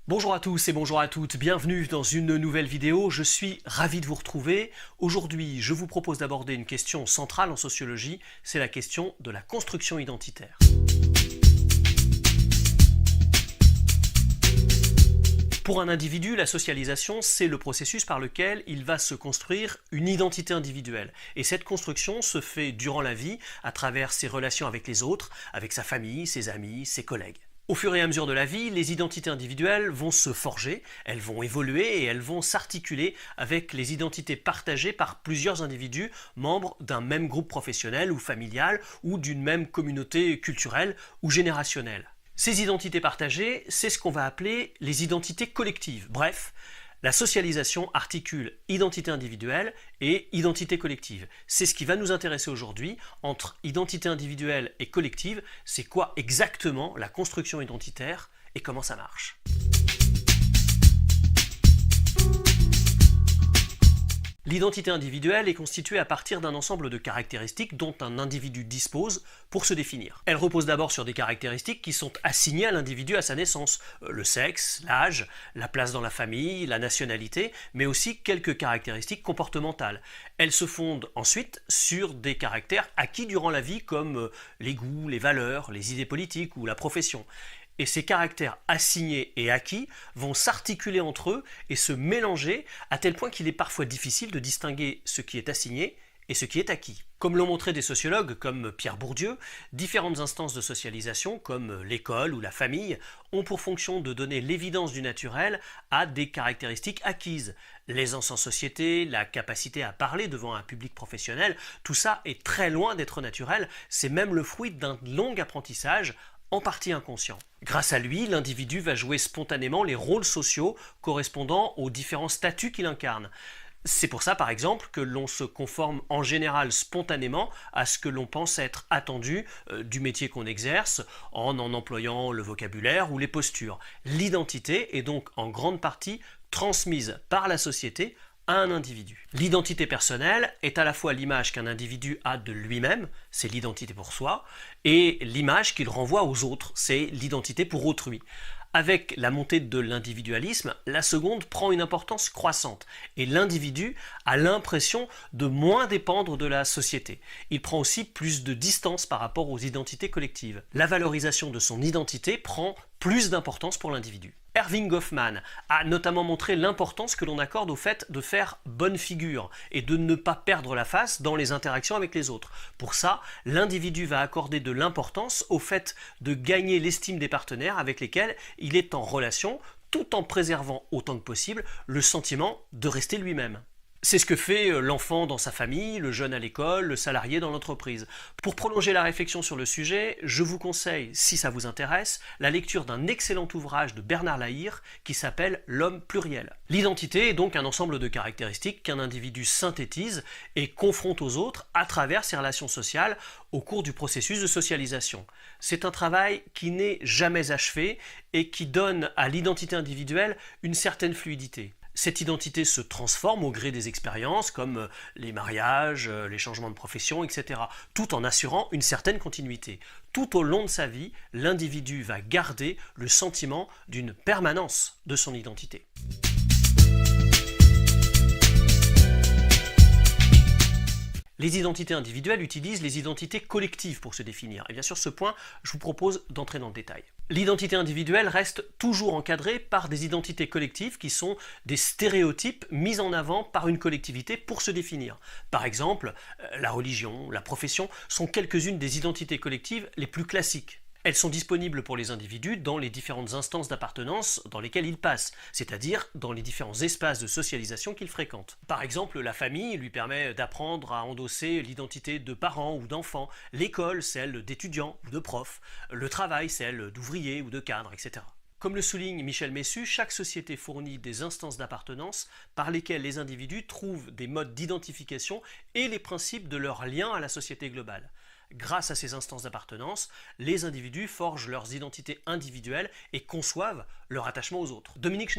Bonjour à tous et bonjour à toutes, bienvenue dans une nouvelle vidéo, je suis ravi de vous retrouver. Aujourd'hui, je vous propose d'aborder une question centrale en sociologie, c'est la question de la construction identitaire. Pour un individu, la socialisation, c'est le processus par lequel il va se construire une identité individuelle. Et cette construction se fait durant la vie, à travers ses relations avec les autres, avec sa famille, ses amis, ses collègues. Au fur et à mesure de la vie, les identités individuelles vont se forger, elles vont évoluer et elles vont s'articuler avec les identités partagées par plusieurs individus membres d'un même groupe professionnel ou familial ou d'une même communauté culturelle ou générationnelle. Ces identités partagées, c'est ce qu'on va appeler les identités collectives. Bref, la socialisation articule identité individuelle et identité collective. C'est ce qui va nous intéresser aujourd'hui. Entre identité individuelle et collective, c'est quoi exactement la construction identitaire et comment ça marche ? L'identité individuelle est constituée à partir d'un ensemble de caractéristiques dont un individu dispose pour se définir. Elle repose d'abord sur des caractéristiques qui sont assignées à l'individu à sa naissance, le sexe, l'âge, la place dans la famille, la nationalité, mais aussi quelques caractéristiques comportementales. Elle se fonde ensuite sur des caractères acquis durant la vie comme les goûts, les valeurs, les idées politiques ou la profession. Et ces caractères assignés et acquis vont s'articuler entre eux et se mélanger à tel point qu'il est parfois difficile de distinguer ce qui est assigné et ce qui est acquis. Comme l'ont montré des sociologues comme Pierre Bourdieu, différentes instances de socialisation comme l'école ou la famille ont pour fonction de donner l'évidence du naturel à des caractéristiques acquises. L'aisance en société, la capacité à parler devant un public professionnel, tout ça est très loin d'être naturel, c'est même le fruit d'un long apprentissage en partie inconscient. Grâce à lui, l'individu va jouer spontanément les rôles sociaux correspondant aux différents statuts qu'il incarne. C'est pour ça, par exemple, que l'on se conforme en général spontanément à ce que l'on pense être attendu du métier qu'on exerce, en employant le vocabulaire ou les postures. L'identité est donc en grande partie transmise par la société à un individu. L'identité personnelle est à la fois l'image qu'un individu a de lui-même, c'est l'identité pour soi, et l'image qu'il renvoie aux autres, c'est l'identité pour autrui. Avec la montée de l'individualisme, la seconde prend une importance croissante et l'individu a l'impression de moins dépendre de la société. Il prend aussi plus de distance par rapport aux identités collectives. La valorisation de son identité prend plus d'importance pour l'individu. Erving Goffman a notamment montré l'importance que l'on accorde au fait de faire bonne figure et de ne pas perdre la face dans les interactions avec les autres. Pour ça, l'individu va accorder de l'importance au fait de gagner l'estime des partenaires avec lesquels il est en relation, tout en préservant autant que possible le sentiment de rester lui-même. C'est ce que fait l'enfant dans sa famille, le jeune à l'école, le salarié dans l'entreprise. Pour prolonger la réflexion sur le sujet, je vous conseille, si ça vous intéresse, la lecture d'un excellent ouvrage de Bernard Lahire qui s'appelle L'homme pluriel. L'identité est donc un ensemble de caractéristiques qu'un individu synthétise et confronte aux autres à travers ses relations sociales au cours du processus de socialisation. C'est un travail qui n'est jamais achevé et qui donne à l'identité individuelle une certaine fluidité. Cette identité se transforme au gré des expériences comme les mariages, les changements de profession, etc. tout en assurant une certaine continuité. Tout au long de sa vie, l'individu va garder le sentiment d'une permanence de son identité. Les identités individuelles utilisent les identités collectives pour se définir. Et bien sûr, ce point, je vous propose d'entrer dans le détail. L'identité individuelle reste toujours encadrée par des identités collectives qui sont des stéréotypes mis en avant par une collectivité pour se définir. Par exemple, la religion, la profession sont quelques-unes des identités collectives les plus classiques. Elles sont disponibles pour les individus dans les différentes instances d'appartenance dans lesquelles ils passent, c'est-à-dire dans les différents espaces de socialisation qu'ils fréquentent. Par exemple, la famille lui permet d'apprendre à endosser l'identité de parents ou d'enfants, l'école celle d'étudiants ou de profs, le travail celle d'ouvriers ou de cadres, etc. Comme le souligne Michel Messu, chaque société fournit des instances d'appartenance par lesquelles les individus trouvent des modes d'identification et les principes de leur lien à la société globale. Grâce à ces instances d'appartenance, les individus forgent leurs identités individuelles et conçoivent leur attachement aux autres. Dominique